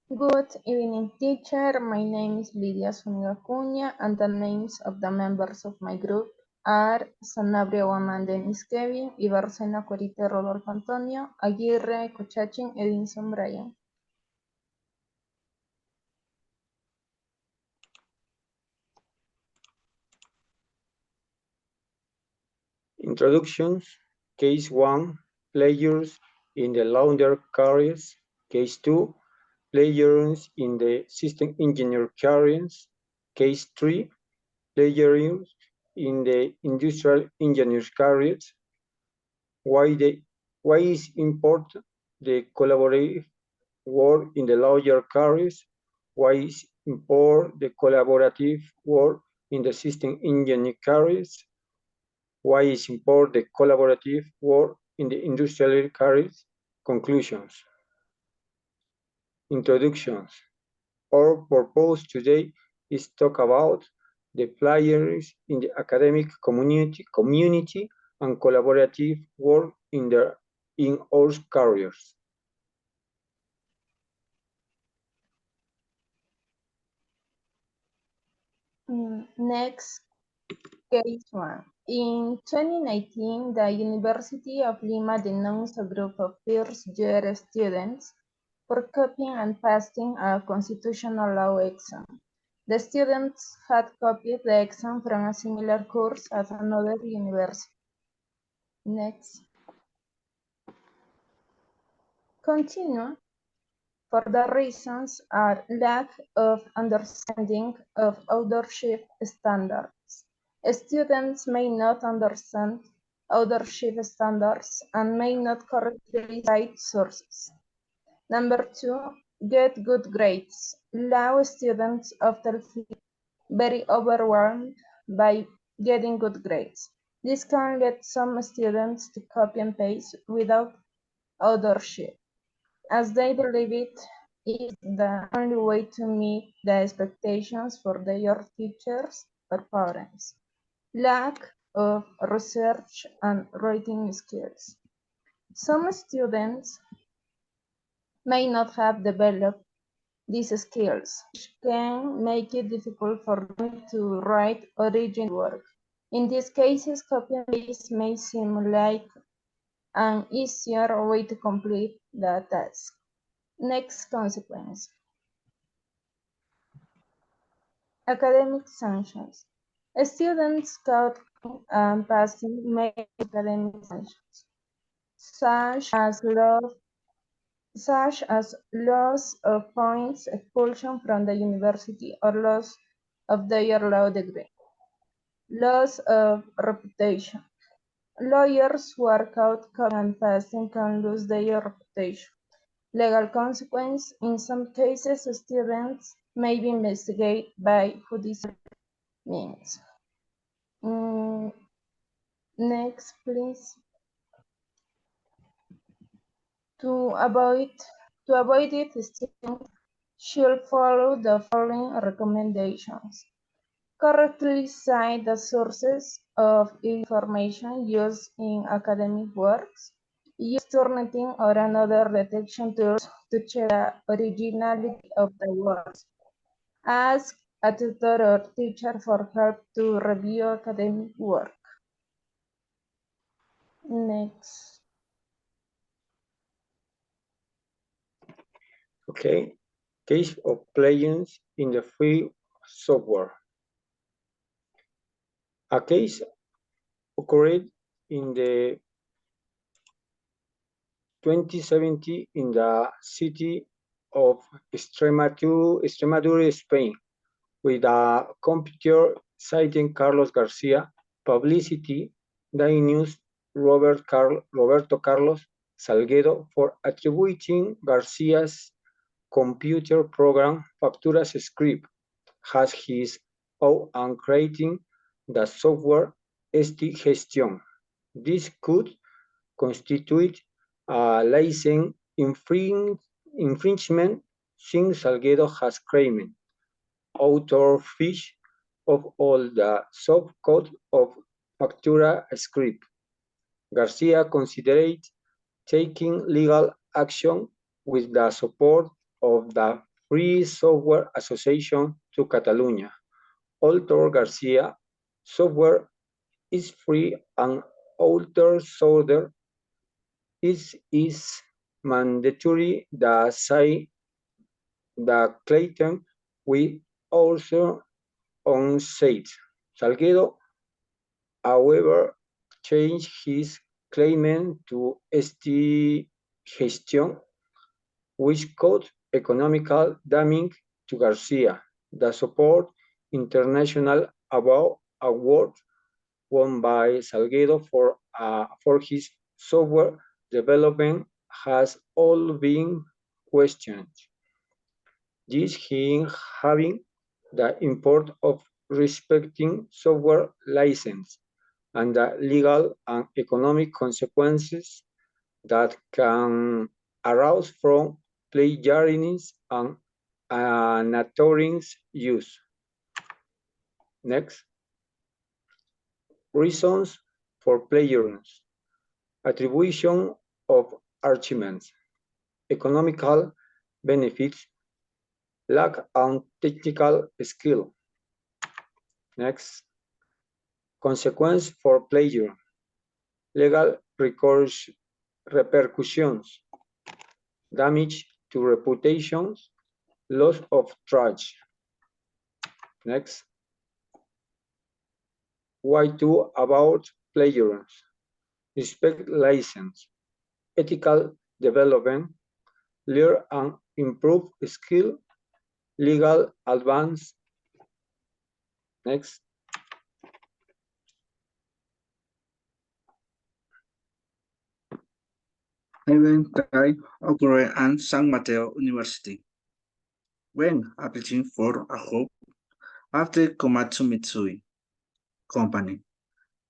Good evening, teacher. My name is Lidia Zuniga Cunha, and the names of the members of my group are Sanabria Wamande Kevin, Ibarcena Corite Rodolfo Antonio, Aguirre Cochachin Edinson Brian. Introductions. Case 1, players in the launcher carriers. Case 2, players in the system engineer carriers. Case 3, players in the industrial engineers carriers. Why is important the collaborative work in the launcher carriers? Why is important the collaborative work in the system engineer carriers? Why is important the collaborative work in the industrial carriers? Conclusions. Introductions. Our purpose today is talk about the players in the academic community and collaborative work in our careers. Next, case 1. In 2019, the University of Lima denounced a group of first-year students for copying and passing a constitutional law exam. The students had copied the exam from a similar course at another university. Next. Continue. For the reasons are lack of understanding of authorship standards. Students may not understand authorship standards and may not correctly cite sources. Number 2, get good grades. Law students often feel very overwhelmed by getting good grades. This can lead some students to copy and paste without authorship, as they believe it is the only way to meet the expectations for their teachers or parents. Lack of research and writing skills. Some students may not have developed these skills, which can make it difficult for them to write original work. In these cases, copy and paste may seem like an easier way to complete the task. Next consequence. Academic sanctions. Students caught and passing may academic sanctions, such as loss of points, expulsion from the university, or loss of their law degree. Loss of reputation. Lawyers who are caught copying and pasting can lose their reputation. Legal consequence. In some cases, students may be investigated by judicial means. Next, please. To avoid it, students should follow the following recommendations. Correctly cite the sources of information used in academic works. Use Turnitin or another detection tools to check the originality of the works. Ask a tutor or teacher for help to review academic work. Next. Okay. Case of players in the free software. A case occurred in the 2017 in the city of Extremadura, Spain, with a computer citing Carlos Garcia, publicity, Daily News, Roberto Carlos Salguedo for attributing Garcia's computer program Facturas script has his own and creating the software ST Gestión. This could constitute a license infringement since Salguedo has claimed authorship of all the subcode of Factura script. Garcia considered taking legal action with the support of the Free Software Association to Catalonia. Author Garcia, software is free and author software is mandatory. The say the Clayton we also on said. Salguero, however, changed his claim to ST Gestión, which caused economical damage to Garcia. The support international award won by Salguero for his software development has all been questioned. This he having the import of respecting software license and the legal and economic consequences that can arise from plagiarism and unauthorized use. Next, reasons for plagiarism. Attribution of achievements, economical benefits, lack of technical skill. Next, consequence for plagiarism, legal repercussions, damage to reputations, loss of trust. Next, why to about plagiarism, respect license, ethical development, learn and improve skill, legal advance. Next, Event type occurred at San Mateo University. When applying for a job after Komatsu Mitsui Company,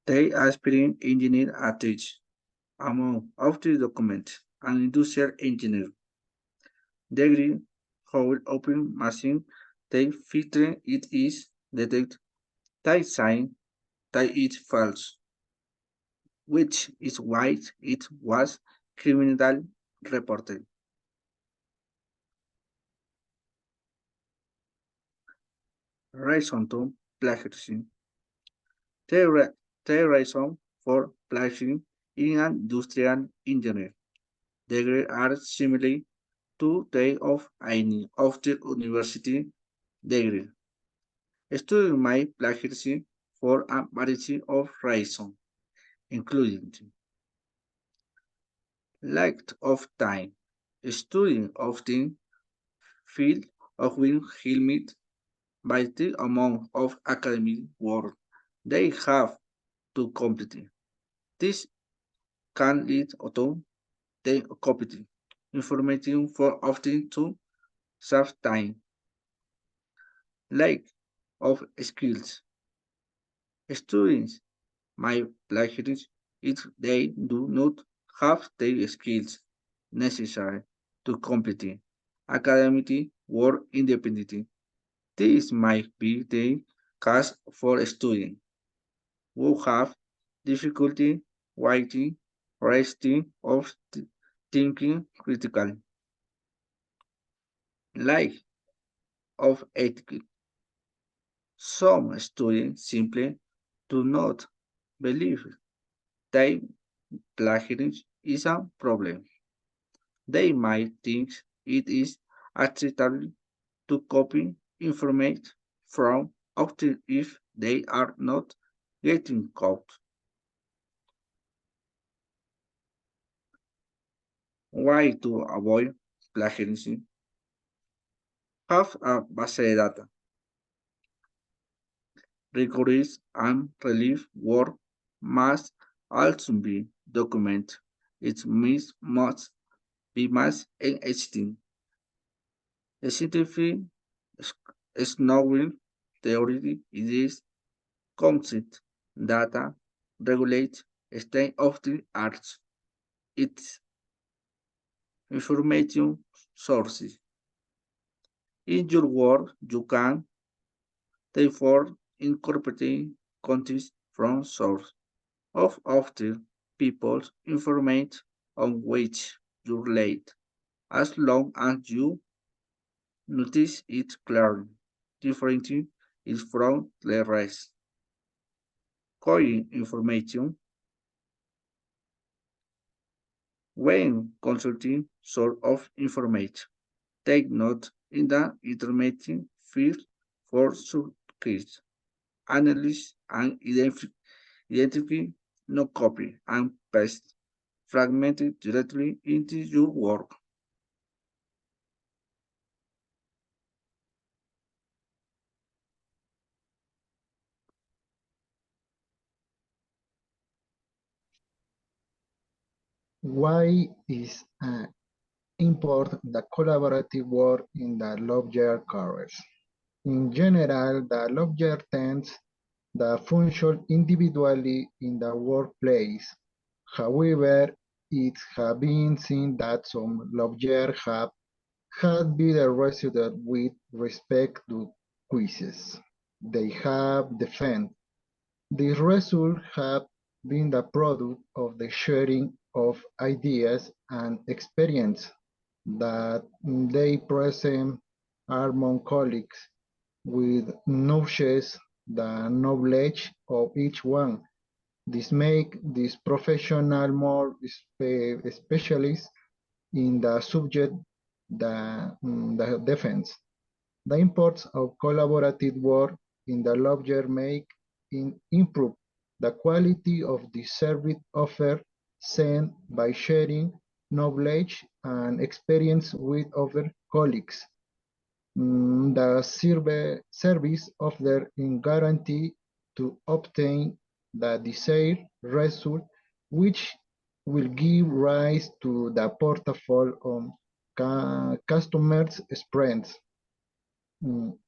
they aspiring engineer at each among of the document an industrial engineer degree how open machine they filter it is detect type sign that it false, which is why it was criminal reported. Reason to plagiarism. The reason for plagiarism in an industrial engineer degree are similar to they of any of the university degree. Students might plagiarism for a variety of reasons, including lack of time. Students often feel overwhelmed by the amount of academic work they have to complete. This can lead to the copying information for often to save time, lack of skills. Students might plagiarize if they do not have the skills necessary to complete academic work independently. This might be the case for students who have difficulty writing, resting, or thinking critically. Lack of ethics. Some students simply do not believe that plagiarism is a problem. They might think it is acceptable to copy information from authors if they are not getting caught. Why to avoid plagiarism? Have a base de data. Rigorous and relief work must also be documented. It must be mass and editing. The scientific snowball theory is concept data regulate state of the art. Its information sources. In your work, you can therefore incorporate context from source of other people's information on which you relate, as long as you Notice it clearly, differentiating it from the rest. Core information. When consulting source of information, take note in the intermediate field for subkeys. Analyze and identify, no copy and paste fragmented directly into your work. Why is important the collaborative work in the lawyer careers? In general, the lawyer tends to function individually in the workplace. However, it has been seen that some lawyers have had better results with respect to quizzes they have defended. These results have been the product of the sharing of ideas and experience that they present among colleagues with nurtures the knowledge of each one. This makes this professional more specialist in the subject the defense. The importance of collaborative work in the lawyer make improve the quality of the service offered sent by sharing knowledge and experience with other colleagues. The service offered in guarantee to obtain the desired result, which will give rise to the portfolio of customers' experience.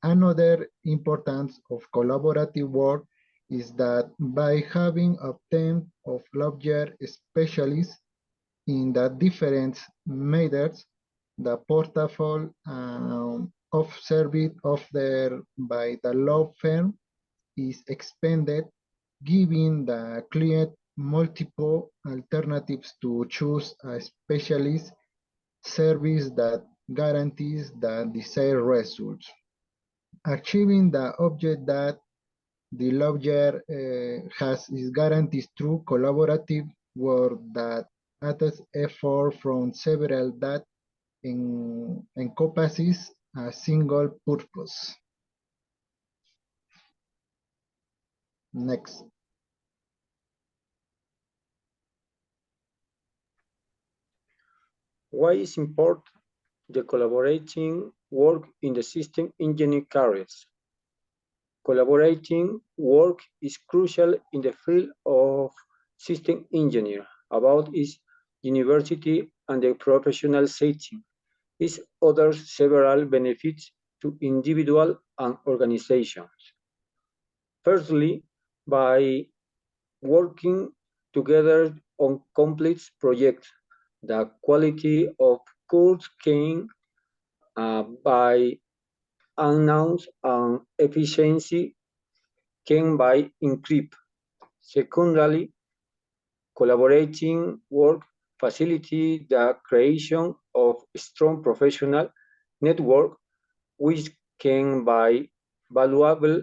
Another importance of collaborative work is that by having a team of lawyer specialists in the different matters, the portfolio of service offered by the law firm is expanded, giving the client multiple alternatives to choose a specialist service that guarantees the desired results. Achieving the object that the lawyer has is guaranteed through collaborative work that adds effort from several that encompasses a single purpose. Next. Why is important the collaborating work in the system engineering careers? Collaborating work is crucial in the field of system engineer about its university and the professional setting. It offers several benefits to individuals and organizations. Firstly, by working together on complex projects, the quality of course can by unknowns and efficiency can by increase. Secondly, collaborating work facilitates the creation of strong professional network which can be valuable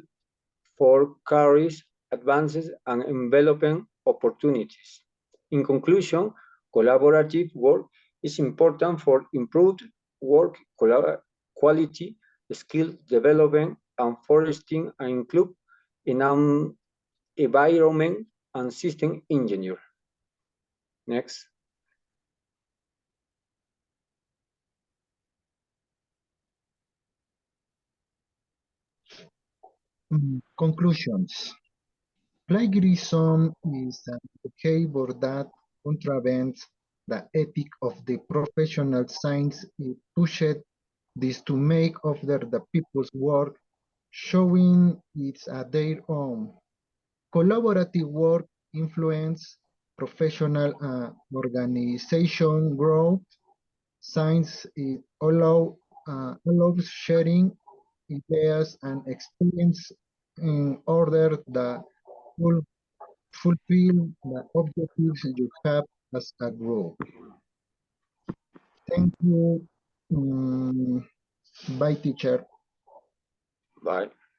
for careers advances and development opportunities. In conclusion, collaborative work is important for improved work quality, skill development, and fostering an inclusive in an environment and system engineer. Next. Conclusions. Plagiarism is an behavior that contravenes the ethic of the professional science. It pushed this to make other the people's work, showing it's their own. Collaborative work influence professional organization growth. Science allows sharing ideas and experience in order to fulfill the objectives you have as a group. Thank you. Bye, teacher. Bye.